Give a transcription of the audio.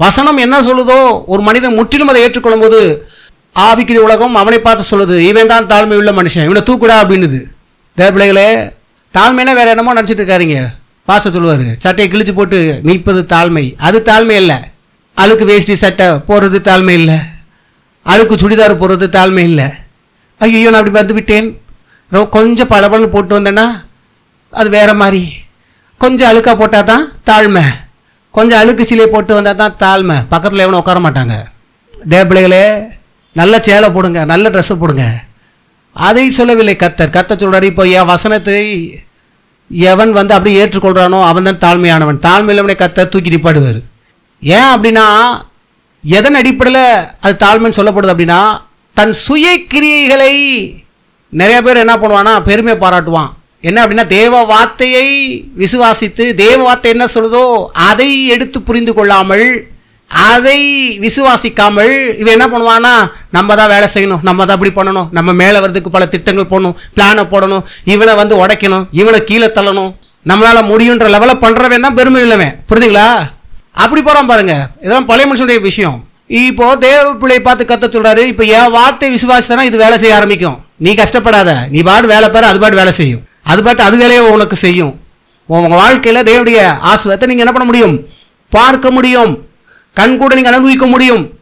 வசனம் என்ன சொல்லுதோ ஒரு மனிதன் முற்றிலும் அதை ஏற்றுக்கொள்ளும் போது ஆவிக்குரிய உலகம் அவனை பார்த்து சொல்லுது, இவன் தான் தாழ்மை உள்ள மனுஷன், இவனை தூக்குடா அப்படின்னுது. தேவப்பிள்ளைகளே, தாழ்மைனா வேற என்னமோ நினச்சிட்டு இருக்காருங்க. பாஸ்டர் சொல்லுவார், சட்டையை கிழிச்சு போட்டு நிற்பது தாழ்மை. அது தாழ்மை இல்லை. அழுக்கு வேஷ்டி சட்டை போடுறது தாழ்மை இல்லை. அழுக்கு சுடிதார் போடுறது தாழ்மை இல்லை. ஐயோ நான் அப்படி வந்து விட்டேன், கொஞ்சம் பளபளன்னு போட்டு வந்தேன்னா அது வேற மாதிரி. கொஞ்சம் அழுக்காக போட்டால் தான் தாழ்மை, கொஞ்சம் அழுக்கு சிலையை போட்டு வந்தால் தான் தாழ்மை. பக்கத்தில் எவனும் உட்கார மாட்டாங்க. தேவப்பிள்ளைகளே, நல்ல சேலை போடுங்க, நல்ல ட்ரெஸ்ஸை போடுங்க. அதை சொல்லவில்லை கர்த்தர். கர்த்தர் சொல்கிறார், இப்போ என் வசனத்தை எவன் வந்து அப்படியே ஏற்றுக்கொள்கிறானோ அவன் தான் தாழ்மையானவன். தாழ்மையிலவனை கர்த்தர் தூக்கி நிப்பாடுவார். ஏன் அப்படின்னா, எதன் அடிப்படையில் அது தாழ்மைன்னு சொல்லப்படுது அப்படின்னா, தன் சுய கிரியைகளை நிறைய பேர் என்ன பண்ணுவான்னா பெருமை பாராட்டுவான். என்ன அப்படின்னா, தேவ வார்த்தையை விசுவாசித்து தேவ வார்த்தை என்ன சொல்லுதோ அதை எடுத்து புரிந்து கொள்ளாமல், அதை விசுவாசிக்காமல் இவன் என்ன பண்ணுவான்னா, நம்ம தான் வேலை செய்யணும், நம்ம தான் அப்படி பண்ணணும், நம்ம மேலே வரதுக்கு பல திட்டங்கள் போடணும், பிளானை போடணும், இவனை வந்து உடைக்கணும், இவனை கீழே தள்ளணும், நம்மளால் முடியுன்ற லெவலில் பண்ணுறவன் தான் பெருமை இல்லவன். புரியுதுங்களா? அப்படி போகிறான் பாருங்க. இதெல்லாம் பழைய மனுஷனுடைய விஷயம். இப்போ தேவ பிள்ளையை பார்த்து கர்த்தர் சொல்றாரு, இப்போ என் வார்த்தை விசுவாசித்தானா இது வேலை செய்ய ஆரம்பிக்கும். நீ கஷ்டப்படாத, நீ பாட்டு வேலை பாரு, அது பாட்டு வேலை செய்யும், அது பாட்டு அது வேலையை உனக்கு செய்யும். உங்கள் வாழ்க்கையில் தேவனுடைய ஆசீர்வாதத்தை நீங்கள் என்ன பண்ண முடியும்? பார்க்க முடியும், கண் கூட நீங்கள் அனுபவிக்க முடியும்.